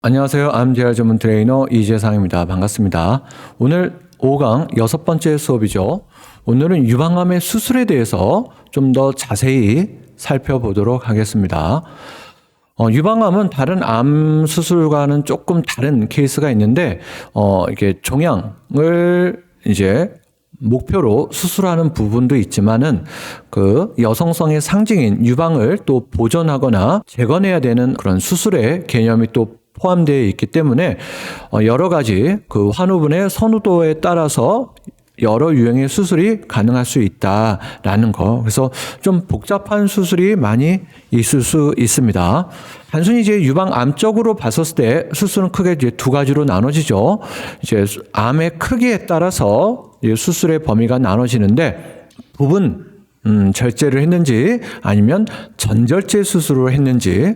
안녕하세요. 암재활 전문 트레이너 이재상입니다. 반갑습니다. 오늘 5강 6번째 수업이죠. 오늘은 유방암의 수술에 대해서 좀 더 자세히 살펴보도록 하겠습니다. 유방암은 다른 암 수술과는 조금 다른 케이스가 있는데, 이게 종양을 이제 목표로 수술하는 부분도 있지만은 그 여성성의 상징인 유방을 또 보존하거나 재건해야 되는 그런 수술의 개념이 또 포함되어 있기 때문에 여러 가지 그 환우분의 선호도에 따라서 여러 유형의 수술이 가능할 수 있다라는 거. 그래서 좀 복잡한 수술이 많이 있을 수 있습니다. 단순히 이제 유방암적으로 봤었을 때 수술은 크게 이제 두 가지로 나눠지죠. 이제 암의 크기에 따라서 수술의 범위가 나눠지는데 부분 절제를 했는지 아니면 전절제 수술을 했는지,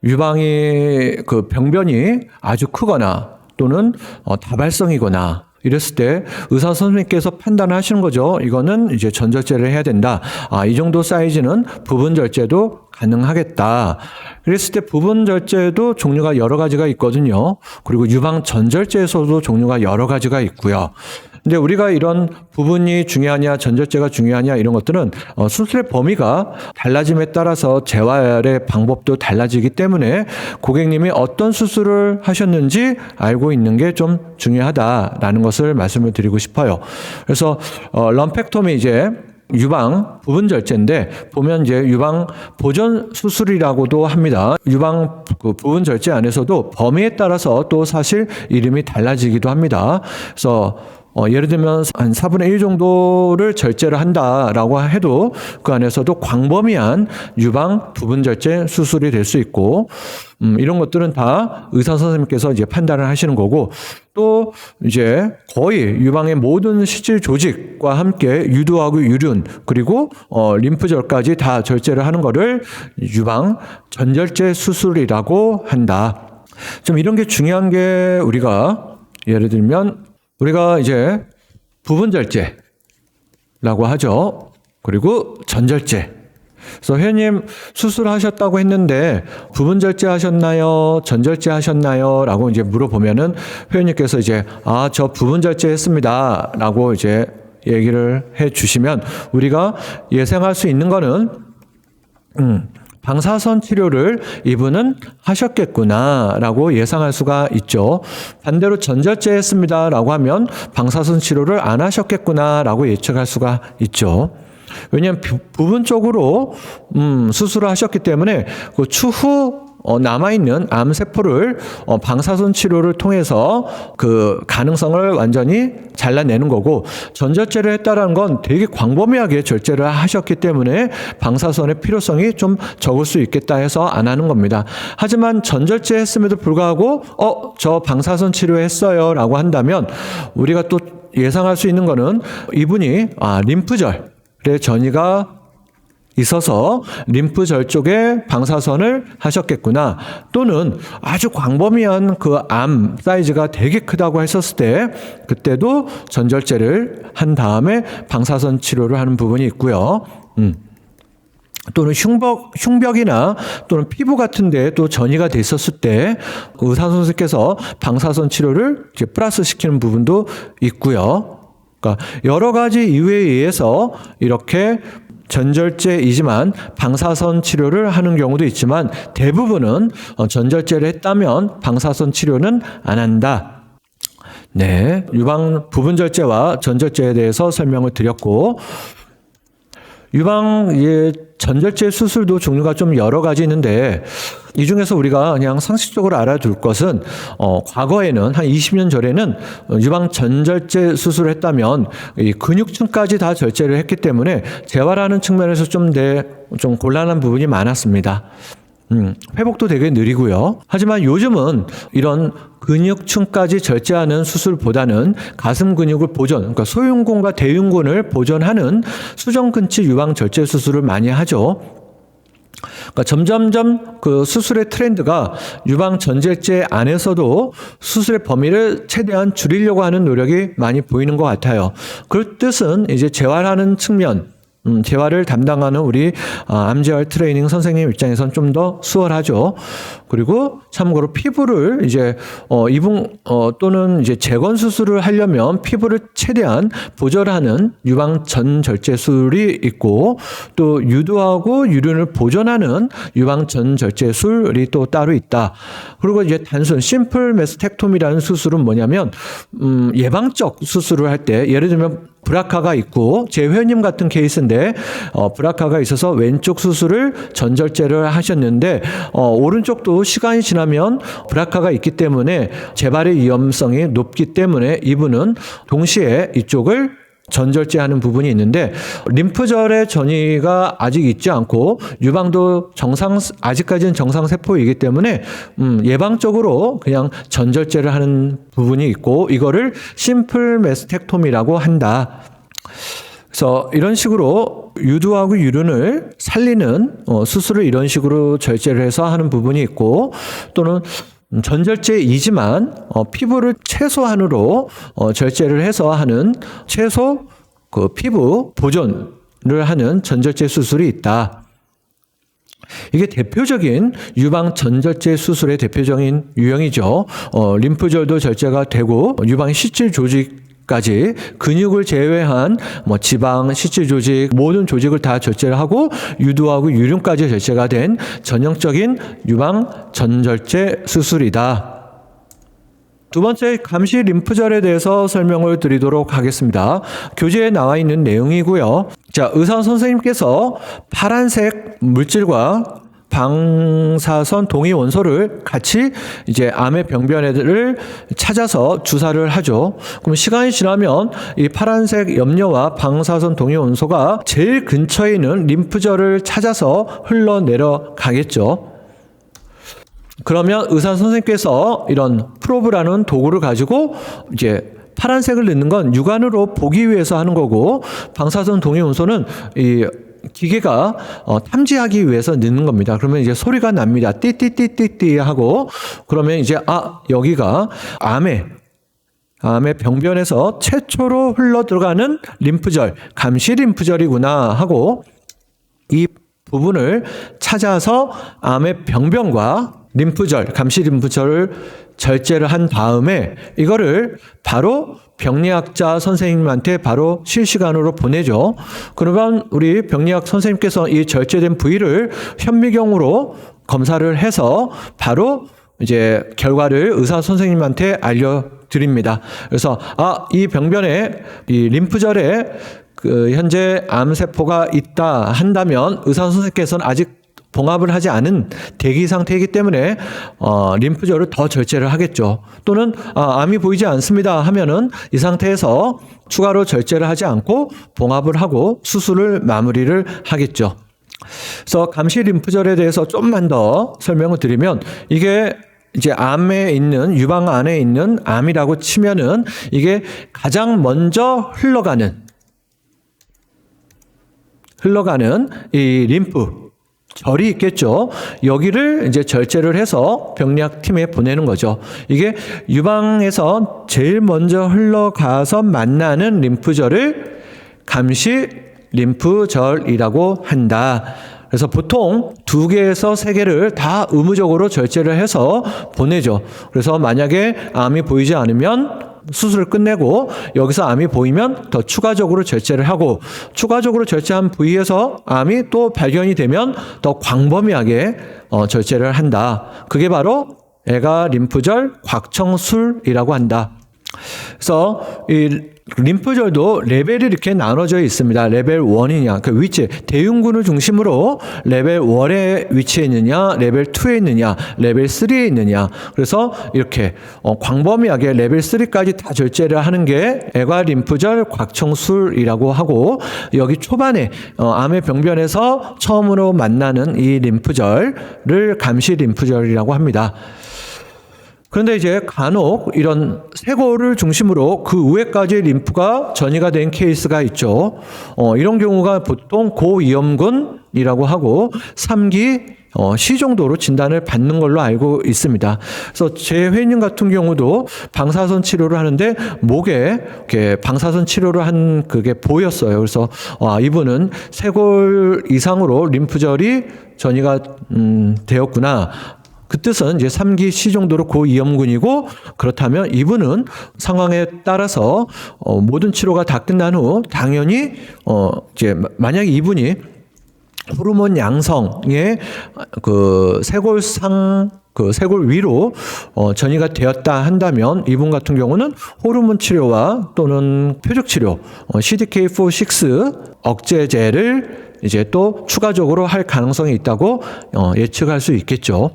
유방이 그 병변이 아주 크거나 또는 다발성이거나 이랬을 때 의사 선생님께서 판단을 하시는 거죠. 이거는 이제 전절제를 해야 된다. 이 정도 사이즈는 부분 절제도 가능하겠다. 그랬을 때 부분 절제도 종류가 여러 가지가 있거든요. 그리고 유방 전절제에서도 종류가 여러 가지가 있고요. 근데 우리가 이런 부분이 중요하냐, 전절제가 중요하냐 이런 것들은 수술의 범위가 달라짐에 따라서 재활의 방법도 달라지기 때문에 고객님이 어떤 수술을 하셨는지 알고 있는 게 좀 중요하다라는 것을 말씀을 드리고 싶어요. 그래서 럼펙토미 이제 유방 부분 절제인데 보면 이제 유방 보존 수술이라고도 합니다. 유방 그 부분 절제 안에서도 범위에 따라서 또 사실 이름이 달라지기도 합니다. 그래서 예를 들면 한 4분의 1 정도를 절제를 한다라고 해도 그 안에서도 광범위한 유방 부분 절제 수술이 될 수 있고, 이런 것들은 다 의사 선생님께서 이제 판단을 하시는 거고, 또 이제 거의 유방의 모든 실질 조직과 함께 유두하고 유륜 그리고 림프절까지 다 절제를 하는 거를 유방 전절제 수술이라고 한다. 좀 이런 게 중요한 게, 우리가 예를 들면 우리가 이제 부분 절제라고 하죠. 그리고 전절제. 그래서 회원님 수술하셨다고 했는데 부분 절제 하셨나요? 전절제 하셨나요? 라고 이제 물어보면은 회원님께서 이제 저 부분 절제 했습니다. 라고 이제 얘기를 해 주시면 우리가 예상할 수 있는 거는 방사선 치료를 이분은 하셨겠구나라고 예상할 수가 있죠. 반대로 전절제 했습니다라고 하면 방사선 치료를 안 하셨겠구나라고 예측할 수가 있죠. 왜냐하면 부분적으로 수술을 하셨기 때문에 그 추후 남아있는 암세포를 방사선 치료를 통해서 그 가능성을 완전히 잘라내는 거고, 전절제를 했다는 건 되게 광범위하게 절제를 하셨기 때문에 방사선의 필요성이 좀 적을 수 있겠다 해서 안 하는 겁니다. 하지만 전절제 했음에도 불구하고 저 방사선 치료했어요 라고 한다면 우리가 또 예상할 수 있는 거는 이분이 림프절의 전이가 있어서 림프절 쪽에 방사선을 하셨겠구나, 또는 아주 광범위한 그 암 사이즈가 되게 크다고 했었을 때 그때도 전절제를 한 다음에 방사선 치료를 하는 부분이 있고요. 또는 흉벽이나 또는 피부 같은 데 또 전이가 돼 있었을 때 의사 선생님께서 방사선 치료를 이제 플러스 시키는 부분도 있고요. 그러니까 여러 가지 이유에 의해서 이렇게 전절제이지만 방사선 치료를 하는 경우도 있지만 대부분은 전절제를 했다면 방사선 치료는 안 한다. 네, 유방 부분 절제와 전절제에 대해서 설명을 드렸고, 유방 전절제 수술도 종류가 좀 여러 가지 있는데 이 중에서 우리가 그냥 상식적으로 알아둘 것은 과거에는 한 20년 전에는 유방 전절제 수술을 했다면 이 근육층까지 다 절제를 했기 때문에 재활하는 측면에서 좀 곤란한 부분이 많았습니다. 회복도 되게 느리고요. 하지만 요즘은 이런 근육층까지 절제하는 수술보다는 가슴 근육을 보존, 그러니까 소흉근과 대흉근을 보존하는 수정근치 유방 절제 수술을 많이 하죠. 그러니까 점점점 그 수술의 트렌드가 유방 전절제 안에서도 수술의 범위를 최대한 줄이려고 하는 노력이 많이 보이는 것 같아요. 그 뜻은 이제 재활하는 측면, 재활을 담당하는 우리 암재활 트레이닝 선생님 입장에선 좀 더 수월하죠. 그리고 참고로 피부를 이제 이분 또는 이제 재건 수술을 하려면 피부를 최대한 보존하는 유방 전절제술이 있고, 또 유두하고 유륜을 보존하는 유방 전절제술이 또 따로 있다. 그리고 이제 단순 심플 메스텍토미라는 수술은 뭐냐면 예방적 수술을 할 때, 예를 들면 브라카가 있고, 제 회원님 같은 케이스인데 브라카가 있어서 왼쪽 수술을 전절제를 하셨는데 오른쪽도 시간이 지나면 브라카가 있기 때문에 재발의 위험성이 높기 때문에 이분은 동시에 이쪽을 전절제하는 부분이 있는데, 림프절의 전이가 아직 있지 않고 유방도 아직까지는 정상 세포이기 때문에 예방적으로 그냥 전절제를 하는 부분이 있고, 이거를 심플 메스텍토미라고 한다. 그래서 이런 식으로 유두하고 유륜을 살리는 수술을 이런 식으로 절제를 해서 하는 부분이 있고, 또는 전절제이지만 피부를 최소한으로 절제를 해서 하는 최소 그 피부 보존을 하는 전절제 수술이 있다. 이게 대표적인 유방 전절제 수술의 대표적인 유형이죠. 림프절도 절제가 되고 유방 실질 조직 까지 근육을 제외한 지방, 실질 조직, 모든 조직을 다 절제를 하고 유두하고 유륜까지 절제가 된 전형적인 유방 전절제 수술이다. 두 번째, 감시 림프절에 대해서 설명을 드리도록 하겠습니다. 교재에 나와 있는 내용이고요. 자, 의사 선생님께서 파란색 물질과 방사선 동위 원소를 같이 이제 암의 병변들을 찾아서 주사를 하죠. 그럼 시간이 지나면 이 파란색 염료와 방사선 동위 원소가 제일 근처에 있는 림프절을 찾아서 흘러내려가겠죠. 그러면 의사 선생님께서 이런 프로브라는 도구를 가지고 이제 파란색을 넣는 건 육안으로 보기 위해서 하는 거고, 방사선 동위 원소는 이 기계가 탐지하기 위해서 넣는 겁니다. 그러면 이제 소리가 납니다. 띠띠띠띠띠 하고, 그러면 이제 여기가 암의 병변에서 최초로 흘러 들어가는 림프절, 감시 림프절이구나 하고, 이 부분을 찾아서 암의 병변과 림프절, 감시 림프절을 절제를 한 다음에 이거를 바로 병리학자 선생님한테 바로 실시간으로 보내죠. 그러면 우리 병리학 선생님께서 이 절제된 부위를 현미경으로 검사를 해서 바로 이제 결과를 의사 선생님한테 알려드립니다. 그래서 이 병변에 이 림프절에 현재 암세포가 있다 한다면 의사 선생님께서는 아직 봉합을 하지 않은 대기 상태이기 때문에 림프절을 더 절제를 하겠죠. 또는 암이 보이지 않습니다 하면은 이 상태에서 추가로 절제를 하지 않고 봉합을 하고 수술을 마무리를 하겠죠. 그래서 감시 림프절에 대해서 좀만 더 설명을 드리면, 이게 이제 암에 있는, 유방 안에 있는 암이라고 치면은 이게 가장 먼저 흘러가는 이 림프 절이 있겠죠. 여기를 이제 절제를 해서 병리학 팀에 보내는 거죠. 이게 유방에서 제일 먼저 흘러가서 만나는 림프절을 감시 림프절이라고 한다. 그래서 보통 2개에서 3개를 다 의무적으로 절제를 해서 보내죠. 그래서 만약에 암이 보이지 않으면 수술을 끝내고, 여기서 암이 보이면 더 추가적으로 절제를 하고, 추가적으로 절제한 부위에서 암이 또 발견이 되면 더 광범위하게 절제를 한다. 그게 바로 애가 림프절 곽청술이라고 한다. 그래서 이 림프절도 레벨이 이렇게 나눠져 있습니다. 레벨 1이냐, 그 위치, 대흉근을 중심으로 레벨 1에 위치해 있느냐, 레벨 2에 있느냐, 레벨 3에 있느냐. 그래서 이렇게 광범위하게 레벨 3까지 다 절제를 하는 게 애가 림프절 곽청술이라고 하고, 여기 초반에 암의 병변에서 처음으로 만나는 이 림프절을 감시 림프절이라고 합니다. 그런데 이제 간혹 이런 쇄골을 중심으로 그 위에까지 림프가 전이가 된 케이스가 있죠. 이런 경우가 보통 고위험군이라고 하고 3기 C 정도로 진단을 받는 걸로 알고 있습니다. 그래서 제 회원님 같은 경우도 방사선 치료를 하는데 목에 이렇게 방사선 치료를 한 그게 보였어요. 그래서 이분은 쇄골 이상으로 림프절이 전이가 되었구나. 그 뜻은 이제 3기 C 정도로 고위험군이고, 그렇다면 이분은 상황에 따라서 모든 치료가 다 끝난 후 당연히 이제 만약 이분이 호르몬 양성의 그 쇄골 위로 전이가 되었다 한다면 이분 같은 경우는 호르몬 치료와 또는 표적 치료, CDK4/6 억제제를 이제 또 추가적으로 할 가능성이 있다고 예측할 수 있겠죠.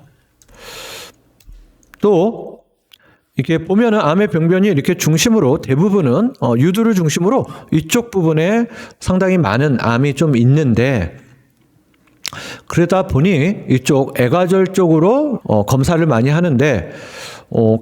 또 이렇게 보면은 암의 병변이 이렇게 중심으로 대부분은 유두를 중심으로 이쪽 부분에 상당히 많은 암이 좀 있는데, 그러다 보니 이쪽 애가절 쪽으로 검사를 많이 하는데,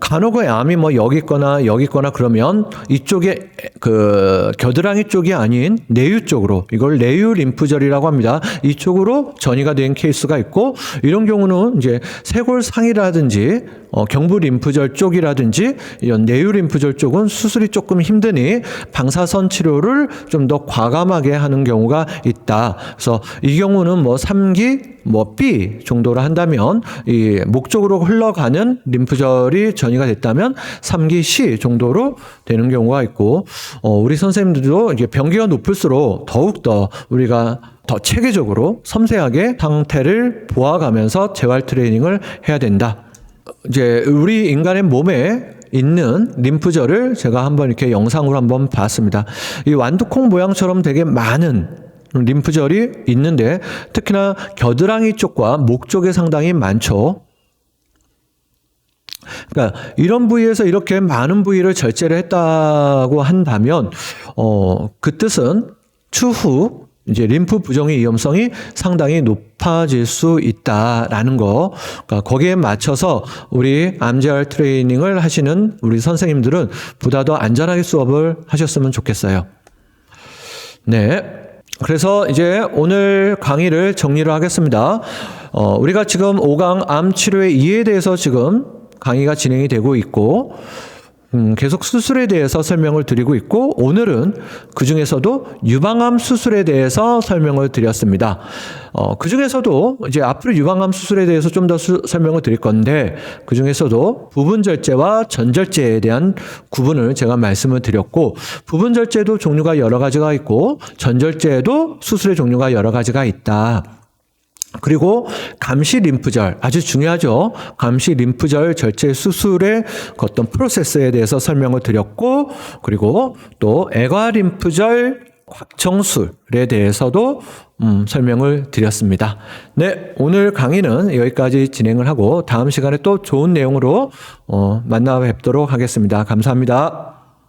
간혹의 암이 뭐 여기 있거나 그러면 이쪽에 그 겨드랑이 쪽이 아닌 내유 쪽으로, 이걸 내유 림프절이라고 합니다. 이쪽으로 전이가 된 케이스가 있고, 이런 경우는 이제 쇄골상이라든지 경부 림프절 쪽이라든지 이런 내유 림프절 쪽은 수술이 조금 힘드니 방사선 치료를 좀 더 과감하게 하는 경우가 있다. 그래서 이 경우는 뭐 3기 B 정도로 한다면 이 목 쪽으로 흘러가는 림프절이 전이가 됐다면 3기 C 정도로 되는 경우가 있고, 우리 선생님들도 이제 병기가 높을수록 더욱더 우리가 더 체계적으로 섬세하게 상태를 보아가면서 재활 트레이닝을 해야 된다. 이제 우리 인간의 몸에 있는 림프절을 제가 한번 이렇게 영상으로 한번 봤습니다. 이 완두콩 모양처럼 되게 많은 림프절이 있는데, 특히나 겨드랑이 쪽과 목 쪽에 상당히 많죠. 그러니까 이런 부위에서 이렇게 많은 부위를 절제를 했다고 한다면 그 뜻은 추후 이제 림프 부종의 위험성이 상당히 높아질 수 있다라는 거. 그러니까 거기에 맞춰서 우리 암재활 트레이닝을 하시는 우리 선생님들은 보다 더 안전하게 수업을 하셨으면 좋겠어요. 네. 그래서 이제 오늘 강의를 정리를 하겠습니다. 우리가 지금 5강 암 치료의 이해에 대해서 지금 강의가 진행이 되고 있고, 계속 수술에 대해서 설명을 드리고 있고, 오늘은 그 중에서도 유방암 수술에 대해서 설명을 드렸습니다. 그 중에서도 이제 앞으로 유방암 수술에 대해서 좀 더 설명을 드릴 건데, 그 중에서도 부분절제와 전절제에 대한 구분을 제가 말씀을 드렸고, 부분절제도 종류가 여러 가지가 있고, 전절제에도 수술의 종류가 여러 가지가 있다. 그리고 감시 림프절, 아주 중요하죠. 감시 림프절 절제 수술의 어떤 프로세스에 대해서 설명을 드렸고, 그리고 또 애과 림프절 확정술에 대해서도 설명을 드렸습니다. 네, 오늘 강의는 여기까지 진행을 하고 다음 시간에 또 좋은 내용으로 만나 뵙도록 하겠습니다. 감사합니다.